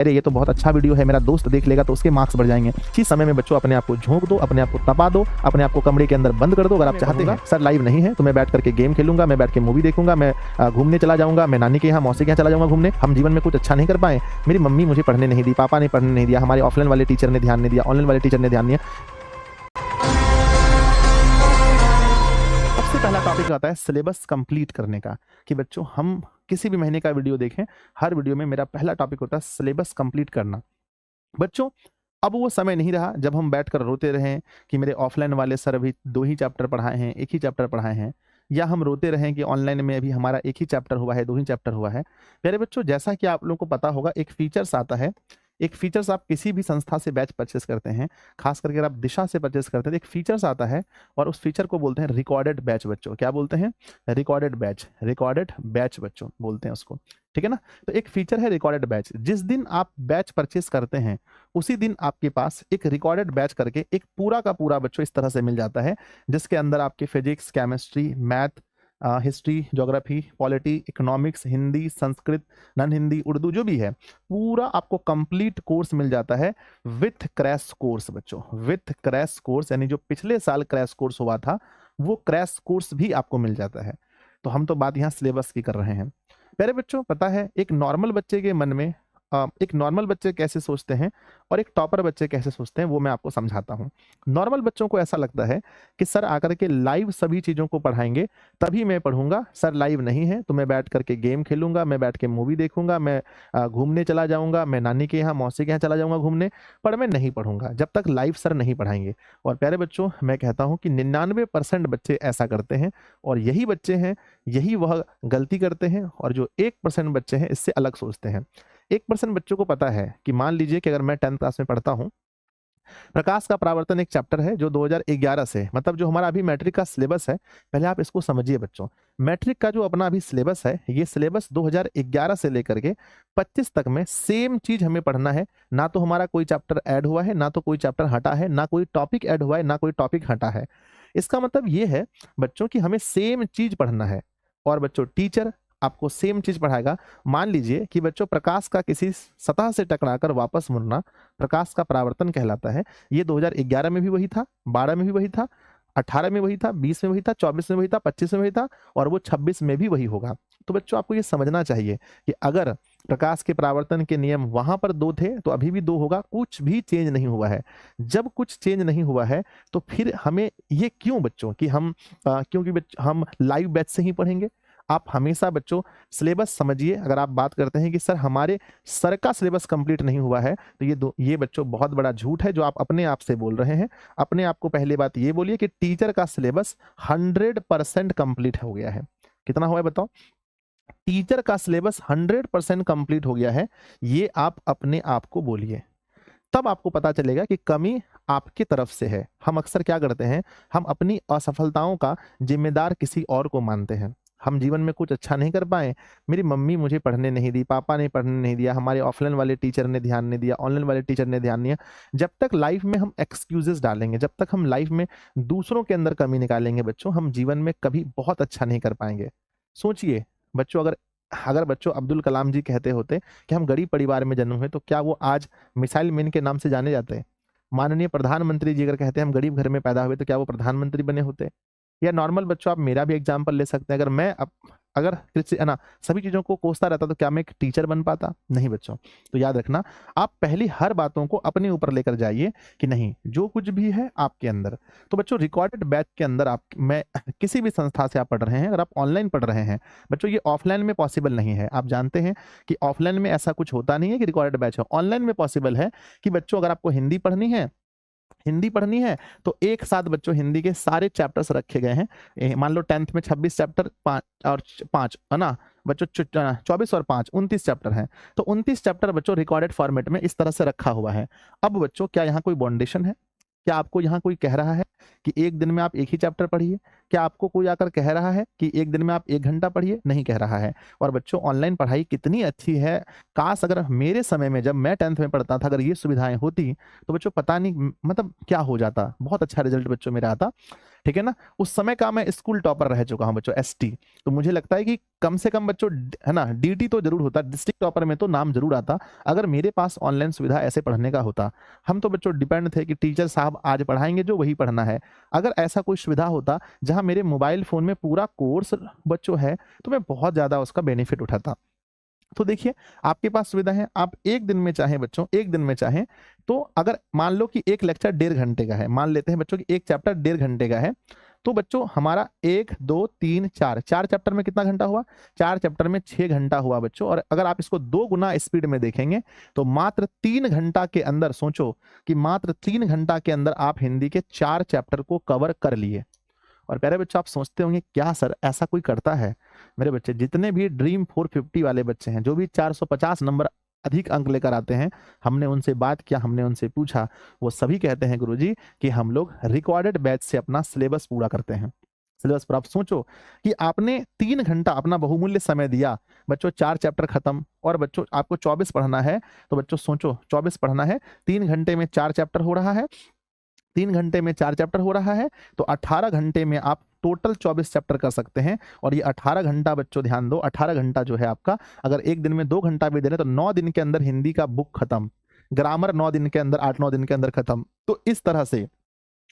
अरे ये तो बहुत अच्छा वीडियो है, मेरा दोस्त देख लेगा तो उसके मार्क्स बढ़ जाएंगे। इसी समय में बच्चों अपने आप को झोंक दो, अपने आप को तपा दो, अपने आप को कमरे के अंदर बंद कर दो। अगर आप चाहते हैं सर लाइव नहीं है तो मैं बैठ करके गेम खेलूंगा, मैं बैठ के मूवी देखूंगा, मैं घूमने चला जाऊंगा, मैं नानी के यहाँ मौसी के यहाँ चला जाऊंगा घूमने, हम जीवन में कुछ अच्छा नहीं कर पाए, मेरी मम्मी मुझे पढ़ने नहीं दी, पापा ने पढ़ने नहीं दिया, हमारे ऑफलाइन वाले टीचर ने ध्यान नहीं दिया, ऑनलाइन वाले टीचर ने ध्यान नहीं दिया। सबसे पहला टॉपिक आता है सिलेबस कंप्लीट करने का, कि बच्चों हम किसी भी महीने का वीडियो देखें, हर वीडियो में मेरा पहला टॉपिक होता है सिलेबस कंप्लीट करना। बच्चों अब वो समय नहीं रहा जब हम बैठकर रोते रहें कि मेरे ऑफलाइन वाले सर अभी 2 ही चैप्टर पढ़ाए हैं, 1 ही चैप्टर पढ़ाए हैं, या हम रोते रहें कि ऑनलाइन में अभी हमारा 1 ही चैप्टर हुआ है, 2 ही चैप्टर हुआ है। प्यारे बच्चों, जैसा कि आप लोगों को पता होगा, एक फीचर्स आता है, एक फीचर्स आप किसी भी संस्था से बैच परचेस करते हैं, खास करके अगर आप दिशा से परचेस करते हैं तो एक फीचर्स आता है और उस फीचर को बोलते हैं रिकॉर्डेड बैच। बच्चों क्या बोलते हैं? रिकॉर्डेड बैच, रिकॉर्डेड बैच बच्चों बोलते हैं उसको, ठीक है ना। तो एक फीचर है रिकॉर्डेड बैच। जिस दिन आप बैच परचेस करते हैं उसी दिन आपके पास एक रिकॉर्डेड बैच करके एक पूरा का पूरा बच्चों इस तरह से मिल जाता है, जिसके अंदर आपके physics, chemistry, math, history, geography, polity, economics, Hindi, Sanskrit, non Hindi, Urdu, जो भी है पूरा आपको कंप्लीट कोर्स मिल जाता है विथ क्रैश कोर्स। बच्चों विथ क्रैश कोर्स यानी जो पिछले साल क्रैश कोर्स हुआ था वो क्रैश कोर्स भी आपको मिल जाता है। तो हम तो बात यहाँ सिलेबस की कर रहे हैं। प्यारे बच्चों, पता है एक नॉर्मल बच्चे के मन में एक नॉर्मल बच्चे कैसे सोचते हैं और एक टॉपर बच्चे कैसे सोचते हैं वो मैं आपको समझाता हूँ। नॉर्मल बच्चों को ऐसा लगता है कि सर आकर के लाइव सभी चीज़ों को पढ़ाएंगे तभी मैं पढ़ूंगा, सर लाइव नहीं है तो मैं बैठ करके गेम खेलूंगा, मैं बैठ के मूवी देखूंगा, मैं घूमने चला जाऊंगा, मैं नानी के यहाँ मौसी के यहाँ चला जाऊंगा घूमने, पर मैं नहीं पढ़ूंगा जब तक लाइव सर नहीं पढ़ाएंगे। और प्यारे बच्चों, मैं कहता हूँ कि 99% बच्चे ऐसा करते हैं और यही बच्चे हैं, यही वह गलती करते हैं, और जो 1% बच्चे हैं इससे अलग सोचते हैं। 1% बच्चों को पता है कि मान लीजिए कि अगर मैं 10th क्लास में पढ़ता हूं, प्रकाश का परावर्तन एक चैप्टर है जो 2011 से, मतलब जो हमारा अभी मैट्रिक का सिलेबस है, पहले आप इसको समझिए बच्चों। मैट्रिक का जो अपना अभी सिलेबस है, ये सिलेबस 2011 से लेकर के 25 तक में सेम चीज हमें पढ़ना है। ना तो हमारा कोई चैप्टर ऐड हुआ है, ना तो कोई चैप्टर हटा है, ना कोई टॉपिक ऐड हुआ है, ना कोई टॉपिक हटा है। इसका मतलब ये है बच्चों कि हमें सेम चीज पढ़ना है और बच्चों टीचर आपको सेम चीज पढ़ाएगा। मान लीजिए कि बच्चों प्रकाश का किसी सतह से टकराकर वापस मुड़ना प्रकाश का परावर्तन कहलाता है। ये 2011 में भी वही था, 12 में भी वही था, 18 में वही था, 20 में वही था, 24 में वही था, 25 में वही था और वो 26 में भी वही होगा। तो बच्चों आपको ये समझना चाहिए कि अगर प्रकाश के परावर्तन के नियम वहां पर 2 थे तो अभी भी 2 होगा, कुछ भी चेंज नहीं हुआ है। जब कुछ चेंज नहीं हुआ है तो फिर हमें ये क्यों बच्चों कि क्योंकि हम लाइव बैच से ही पढ़ेंगे। आप हमेशा बच्चों सिलेबस समझिए। अगर आप बात करते हैं कि सर हमारे सर का सिलेबस कंप्लीट नहीं हुआ है तो ये बच्चों बहुत बड़ा झूठ है जो आप अपने आप से बोल रहे हैं। अपने आप को पहले बात ये बोलिए कि टीचर का सिलेबस 100% कंप्लीट हो गया है। कितना हुआ है बताओ? टीचर का सिलेबस 100% कंप्लीट हो गया है, ये आप अपने आप को बोलिए। तब आपको पता चलेगा कि कमी आपकी तरफ से है। हम अक्सर क्या करते हैं, हम अपनी असफलताओं का जिम्मेदार किसी और को मानते हैं। हम जीवन में कुछ अच्छा नहीं कर पाए, मेरी मम्मी मुझे पढ़ने नहीं दी, पापा ने पढ़ने नहीं दिया, हमारे ऑफलाइन वाले टीचर ने ध्यान नहीं दिया, ऑनलाइन वाले टीचर ने ध्यान नहीं दिया। जब तक लाइफ में हम एक्सक्यूजेस डालेंगे, जब तक हम लाइफ में दूसरों के अंदर कमी निकालेंगे बच्चों, हम जीवन में कभी बहुत अच्छा नहीं कर पाएंगे। सोचिए बच्चों, अगर अगर बच्चों अब्दुल कलाम जी कहते होते कि हम गरीब परिवार में जन्म हुए तो क्या वो आज मिसाइल मैन के नाम से जाने जाते? माननीय प्रधानमंत्री जी अगर कहते हैं हम गरीब घर में पैदा हुए तो क्या वो प्रधानमंत्री बने होते? या नॉर्मल बच्चों आप मेरा भी एग्जाम्पल ले सकते हैं, अगर मैं अगर है ना सभी चीजों को कोसता रहता तो क्या मैं एक टीचर बन पाता? नहीं बच्चों। तो याद रखना, आप पहली हर बातों को अपने ऊपर लेकर जाइए कि नहीं, जो कुछ भी है आपके अंदर। तो बच्चों रिकॉर्डेड बैच के अंदर मैं किसी भी संस्था से आप पढ़ रहे हैं, अगर आप ऑनलाइन पढ़ रहे हैं बच्चों, ये ऑफलाइन में पॉसिबल नहीं है। आप जानते हैं कि ऑफलाइन में ऐसा कुछ होता नहीं है कि रिकॉर्डेड बैच हो। ऑनलाइन में पॉसिबल है कि बच्चों अगर आपको हिंदी पढ़नी है तो एक साथ बच्चों हिंदी के सारे चैप्टर्स रखे गए हैं। मान लो 10th में 26 चैप्टर, 5 है ना बच्चों, 24 और 5 29 चैप्टर हैं। तो 29 चैप्टर बच्चों रिकॉर्डेड फॉर्मेट में इस तरह से रखा हुआ है। अब बच्चों क्या यहाँ कोई बाउंडेशन है? क्या आपको यहाँ कोई कह रहा है कि एक दिन में आप एक ही चैप्टर पढ़िए? क्या आपको कोई आकर कह रहा है कि एक दिन में आप 1 घंटा पढ़िए? नहीं कह रहा है। और बच्चों ऑनलाइन पढ़ाई कितनी अच्छी है, काश अगर मेरे समय में जब मैं 10th में पढ़ता था अगर ये सुविधाएं होती तो बच्चों पता नहीं मतलब क्या हो जाता, बहुत अच्छा रिजल्ट बच्चों मेरा आता। ठीक है ना। उस समय का मैं स्कूल टॉपर रह चुका हूं बच्चों, एसटी। तो मुझे लगता है कि कम से कम बच्चों है ना, डीटी तो जरूर होता, डिस्ट्रिक्ट टॉपर में तो नाम जरूर आता, अगर मेरे पास ऑनलाइन सुविधा ऐसे पढ़ने का होता। हम तो बच्चों डिपेंड थे कि टीचर साहब आज पढ़ाएंगे जो वही पढ़ना है। अगर ऐसा कोई सुविधा होता जहां मेरे मोबाइल फोन में पूरा कोर्स बच्चों है, तो मैं बहुत ज्यादा उसका बेनिफिट उठाता। तो देखिए, आपके पास सुविधा है, आप एक दिन में चाहें बच्चों, एक दिन में चाहें तो, अगर मान लो कि एक लेक्चर 1.5 घंटे का है, मान लेते हैं बच्चों कि एक चैप्टर 1.5 घंटे का है, तो बच्चों हमारा 1 2 3 4 4 चैप्टर में कितना घंटा हुआ, 4 चैप्टर में 6 घंटा हुआ बच्चों। और अगर आप इसको 2 गुना स्पीड में देखेंगे तो मात्र 3 घंटा के अंदर, सोचो कि मात्र 3 घंटा के अंदर आप हिंदी के 4 चैप्टर को कवर कर लिए। और प्यारे बच्चों, आप सोचते होंगे क्या सर ऐसा कोई करता है? मेरे बच्चे, जितने भी ड्रीम 450 वाले बच्चे हैं, जो भी 450 नंबर अधिक अंक लेकर आते हैं, हमने उनसे बात किया, हमने उनसे पूछा, वो सभी कहते हैं गुरुजी कि हम लोग रिकॉर्डेड बैच से अपना सिलेबस पूरा करते हैं। सिलेबस पर आप सोचो कि आपने 3 घंटा अपना बहुमूल्य समय दिया बच्चों, 4 चैप्टर खत्म, और बच्चों आपको 24 पढ़ना है, तो बच्चों सोचो 24 पढ़ना है, 3 घंटे में 4 चैप्टर हो रहा है, 3 घंटे में 4 चैप्टर हो रहा है, तो 18 घंटे में आप टोटल 24 चैप्टर कर सकते हैं। और ये 18 घंटा बच्चों ध्यान दो, 18 घंटा जो है आपका, अगर एक दिन में 2 घंटा भी दे रहे तो 9 दिन के अंदर हिंदी का बुक खत्म, ग्रामर 9 दिन के अंदर, 8-9 दिन के अंदर खत्म। तो इस तरह से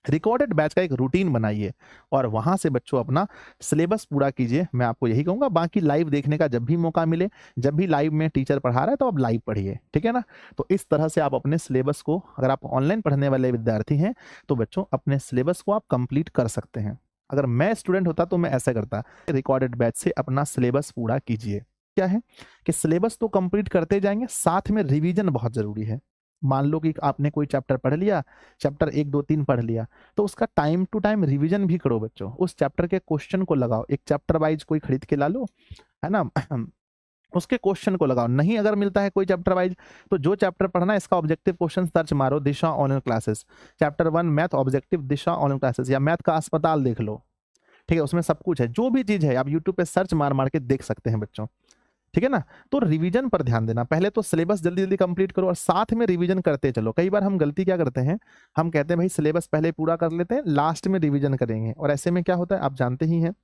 रिकॉर्डेड बैच का एक रूटीन बनाइए और वहां से बच्चों अपना सिलेबस पूरा कीजिए। मैं आपको यही कहूंगा, बाकी लाइव देखने का जब भी मौका मिले, जब भी लाइव में टीचर पढ़ा रहा है तो आप लाइव पढ़िए, ठीक है ना। तो इस तरह से आप अपने सिलेबस को, अगर आप ऑनलाइन पढ़ने वाले विद्यार्थी हैं तो बच्चों अपने सिलेबस को आप कंप्लीट कर सकते हैं। अगर मैं स्टूडेंट होता तो मैं ऐसा करता, रिकॉर्डेड बैच से अपना सिलेबस पूरा कीजिए। क्या है कि सिलेबस तो कंप्लीट करते जाएंगे, साथ में रिवीजन बहुत जरूरी है। मान लो कि आपने कोई चैप्टर पढ़ लिया, चैप्टर 1 2 3 पढ़ लिया, तो उसका टाइम टू टाइम रिवीजन भी करो बच्चों। उस चैप्टर के क्वेश्चन को लगाओ, एक चैप्टर वाइज कोई खरीद के ला लो, है ना, उसके क्वेश्चन को लगाओ। नहीं अगर मिलता है कोई चैप्टर वाइज, तो जो चैप्टर पढ़ना है इसका ऑब्जेक्टिव क्वेश्चन सर्च मारो, Disha online classes, chapter 1 math objective Disha online classes, या मैथ का अस्पताल देख लो, ठीक है, उसमें सब कुछ है। जो भी चीज है आप यूट्यूब पे सर्च मार मार के देख सकते हैं बच्चों, ठीक है ना। तो रिवीजन पर ध्यान देना, पहले तो सिलेबस जल्दी जल्दी कंप्लीट करो और साथ में रिवीजन करते चलो। कई बार हम गलती क्या करते हैं, हम कहते हैं भाई सिलेबस पहले पूरा कर लेते हैं, लास्ट में रिवीजन करेंगे, और ऐसे में क्या होता है आप जानते ही हैं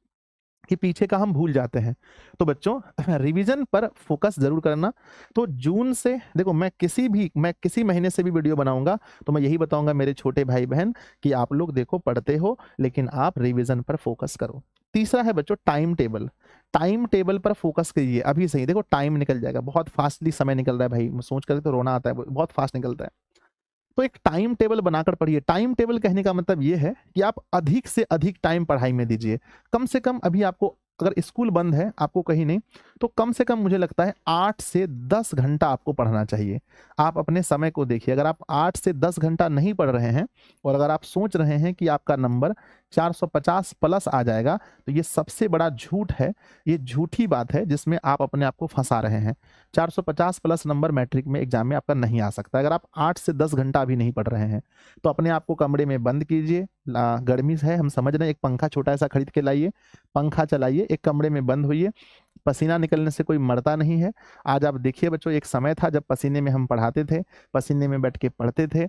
कि पीछे का हम भूल जाते हैं। तो बच्चों रिवीजन पर फोकस जरूर करना। तो जून से देखो, मैं किसी महीने से भी वीडियो बनाऊंगा तो मैं यही बताऊंगा मेरे छोटे भाई बहन कि आप लोग देखो पढ़ते हो लेकिन आप रिवीजन पर फोकस करो। तीसरा है बच्चों टाइम टेबल। टाइम टेबल पर फोकस कीजिए अभी से ही। देखो टाइम निकल जाएगा, बहुत फास्टली समय निकल रहा है भाई, सोच कर तो रोना आता है, बहुत फास्ट निकलता है। तो एक टाइम टेबल बनाकर पढ़िए। टाइम टेबल कहने का मतलब ये है कि आप अधिक से अधिक टाइम पढ़ाई में दीजिए। कम से कम अभी आपको, अगर स्कूल बंद है आपको कहीं नहीं, तो कम से कम मुझे लगता है 8 से 10 घंटा आपको पढ़ना चाहिए। आप अपने समय को देखिए, अगर आप 8 से 10 घंटा नहीं पढ़ रहे हैं और अगर आप सोच रहे हैं कि आपका नंबर 450 प्लस आ जाएगा, तो ये सबसे बड़ा झूठ है, ये झूठी बात है जिसमें आप अपने आप को फंसा रहे हैं। 450 प्लस नंबर मैट्रिक में एग्जाम में आपका नहीं आ सकता अगर आप 8 से 10 घंटा अभी नहीं पढ़ रहे हैं। तो अपने आप को कमरे में बंद कीजिए, गर्मी है हम समझ रहे हैं, एक पंखा छोटा सा खरीद के लाइए, पंखा चलाइए, एक कमरे में बंद होइए। पसीना निकलने से कोई मरता नहीं है। आज आप देखिए बच्चों, एक समय था जब पसीने में हम पढ़ाते थे, पसीने में बैठ के पढ़ते थे,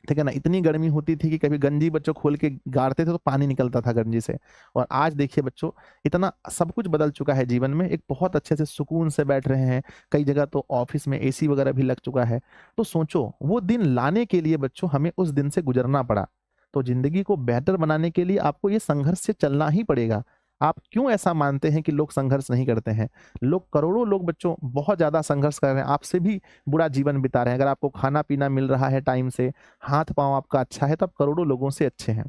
ठीक है ना। इतनी गर्मी होती थी कि कभी गंजी बच्चों खोल के गाड़ते थे तो पानी निकलता था गंजी से। और आज देखिए बच्चों, इतना सब कुछ बदल चुका है जीवन में, एक बहुत अच्छे से सुकून से बैठ रहे हैं। कई जगह तो ऑफिस में एसी वगैरह भी लग चुका है। तो सोचो वो दिन लाने के लिए बच्चों हमें उस दिन से गुजरना पड़ा। तो जिंदगी को बेहतर बनाने के लिए आपको ये संघर्ष से चलना ही पड़ेगा। आप क्यों ऐसा मानते हैं कि लोग संघर्ष नहीं करते हैं? लोग, करोड़ों लोग बच्चों बहुत ज्यादा संघर्ष कर रहे हैं, आपसे भी बुरा जीवन बिता रहे हैं। अगर आपको खाना पीना मिल रहा है टाइम से, हाथ पांव आपका अच्छा है, तो आप करोड़ों लोगों से अच्छे हैं,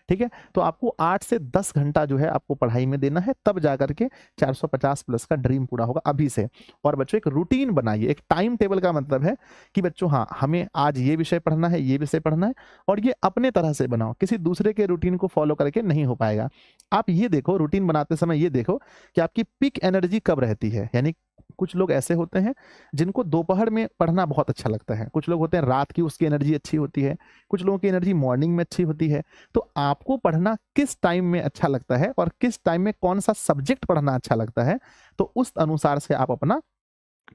ठीक है। तो आपको 8 से 10 घंटा जो है आपको पढ़ाई में देना है, तब जाकर के 450 प्लस का ड्रीम पूरा होगा अभी से। और बच्चों एक रूटीन बनाइए। एक टाइम टेबल का मतलब है कि बच्चों हाँ, हमें आज ये विषय पढ़ना है, ये विषय पढ़ना है, और ये अपने तरह से बनाओ, किसी दूसरे के रूटीन को फॉलो करके नहीं हो पाएगा। आप ये देखो, रूटीन बनाते समय ये देखो कि आपकी पीक एनर्जी कब रहती है। यानी कुछ लोग ऐसे होते हैं जिनको दोपहर में पढ़ना बहुत अच्छा लगता है, कुछ लोग होते हैं रात की उसकी एनर्जी अच्छी होती है, कुछ लोगों की एनर्जी मॉर्निंग में अच्छी होती है। तो आपको पढ़ना किस टाइम में अच्छा लगता है और किस टाइम में कौन सा सब्जेक्ट पढ़ना अच्छा लगता है, तो उस अनुसार से आप अपना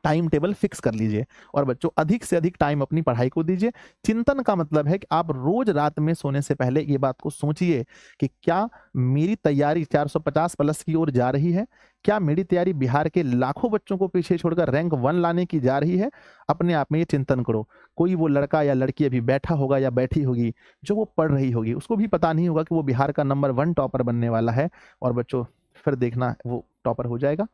टाइम टेबल फिक्स कर लीजिए और बच्चों अधिक से अधिक टाइम अपनी पढ़ाई को दीजिए। चिंतन का मतलब है कि आप रोज रात में सोने से पहले ये बात को सोचिए कि क्या मेरी तैयारी 450 प्लस की ओर जा रही है? क्या मेरी तैयारी बिहार के लाखों बच्चों को पीछे छोड़कर रैंक 1 लाने की जा रही है? अपने आप में ये चिंतन करो। कोई वो लड़का या लड़की अभी बैठा होगा या बैठी होगी जो वो पढ़ रही होगी, उसको भी पता नहीं होगा कि वो बिहार का नंबर 1 टॉपर बनने वाला है और बच्चों फिर देखना वो टॉपर हो जाएगा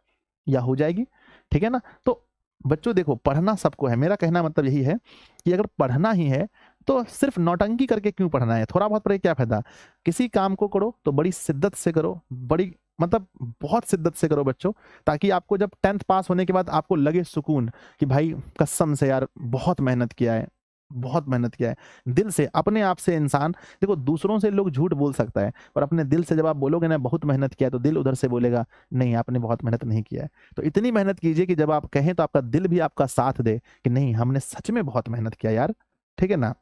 या हो जाएगी, ठीक है ना? तो बच्चों देखो, पढ़ना सबको है। मेरा कहना मतलब यही है कि अगर पढ़ना ही है तो सिर्फ नौटंकी करके क्यों पढ़ना है? थोड़ा बहुत पढ़ के क्या फायदा? किसी काम को करो तो बड़ी शिद्दत से करो, बड़ी मतलब बहुत शिद्दत से करो बच्चों, ताकि आपको जब 10th पास होने के बाद आपको लगे सुकून कि भाई कसम से यार बहुत मेहनत किया है, बहुत मेहनत किया है। दिल से, अपने आप से इंसान देखो, दूसरों से लोग झूठ बोल सकता है और अपने दिल से जब आप बोलोगे ना बहुत मेहनत किया है, तो दिल उधर से बोलेगा नहीं आपने बहुत मेहनत नहीं किया है। तो इतनी मेहनत कीजिए कि जब आप कहें तो आपका दिल भी आपका साथ दे कि नहीं हमने सच में बहुत मेहनत किया यार, ठीक है ना?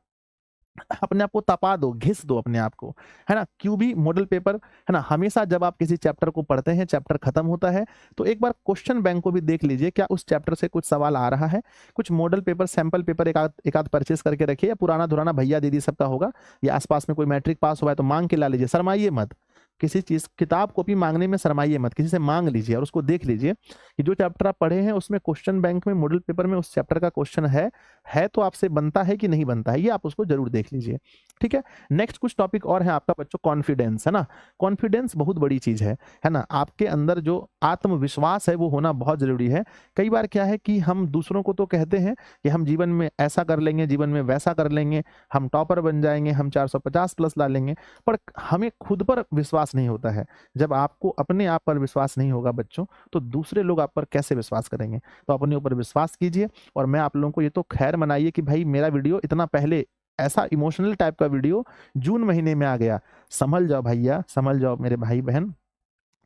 अपने आप को तपा दो, घिस दो अपने आप को, है ना? क्यूबी मॉडल पेपर, है ना? हमेशा जब आप किसी चैप्टर को पढ़ते हैं, चैप्टर खत्म होता है, तो एक बार क्वेश्चन बैंक को भी देख लीजिए, क्या उस चैप्टर से कुछ सवाल आ रहा है? कुछ मॉडल पेपर, सैंपल पेपर एक आध परचेस करके रखिए, या पुराना धुराना भैया दीदी सबका होगा, या आसपास में कोई मैट्रिक पास हुआ है तो मांग के ला लीजिए, शर्माइए मत। किसी चीज किताब कॉपी मांगने में शर्माइए मत, किसी से मांग लीजिए और उसको देख लीजिए कि जो चैप्टर आप पढ़े हैं उसमें क्वेश्चन बैंक में मॉडल पेपर में उस चैप्टर का क्वेश्चन है तो आपसे बनता है कि नहीं बनता है, ये आप उसको जरूर देख लीजिए, ठीक है? नेक्स्ट कुछ टॉपिक और है आपका बच्चों, कॉन्फिडेंस, है ना? कॉन्फिडेंस बहुत बड़ी चीज है ना? आपके अंदर जो आत्मविश्वास है वो होना बहुत जरूरी है। कई बार क्या है कि हम दूसरों को तो कहते हैं कि हम जीवन में ऐसा कर लेंगे, जीवन में वैसा कर लेंगे, हम टॉपर बन जाएंगे, हम 450 प्लस ला लेंगे, पर हमें खुद पर विश्वास नहीं होता है। जब आपको अपने आप पर विश्वास नहीं होगा बच्चों, तो दूसरे लोग आप पर कैसे विश्वास करेंगे? तो अपने ऊपर विश्वास कीजिए। और मैं आप लोगों को ये तो खैर मनाइए कि भाई मेरा वीडियो इतना पहले ऐसा इमोशनल टाइप का वीडियो जून महीने में आ गया। संभल जाओ भैया, संभल जाओ मेरे भाई बहन,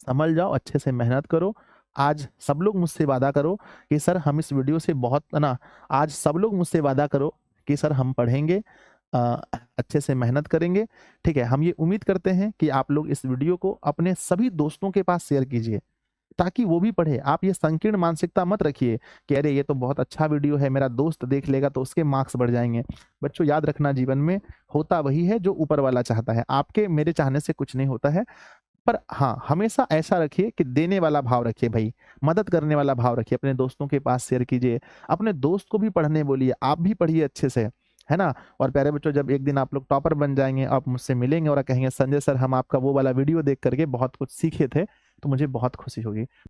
संभल जाओ, अच्छे से मेहनत करो। आज सब लोग मुझसे वादा करो कि सर हम इस वीडियो से बहुत ना, आज सब लोग मुझसे वादा करो कि सर हम पढ़ेंगे, अच्छे से मेहनत करेंगे, ठीक है? हम ये उम्मीद करते हैं कि आप लोग इस वीडियो को अपने सभी दोस्तों के पास शेयर कीजिए ताकि वो भी पढ़े। आप ये संकीर्ण मानसिकता मत रखिए कि अरे ये तो बहुत अच्छा वीडियो है, मेरा दोस्त देख लेगा तो उसके मार्क्स बढ़ जाएंगे। बच्चों याद रखना, जीवन में होता वही है जो ऊपर वाला चाहता है, आपके मेरे चाहने से कुछ नहीं होता है। पर हाँ, हमेशा ऐसा रखिए कि देने वाला भाव रखिए भाई, मदद करने वाला भाव रखिए, अपने दोस्तों के पास शेयर कीजिए, अपने दोस्त को भी पढ़ने बोलिए, आप भी पढ़िए अच्छे से, है ना? और प्यारे बच्चों, जब एक दिन आप लोग टॉपर बन जाएंगे, आप मुझसे मिलेंगे और कहेंगे संजय सर हम आपका वो वाला वीडियो देख करके बहुत कुछ सीखे थे, तो मुझे बहुत खुशी होगी।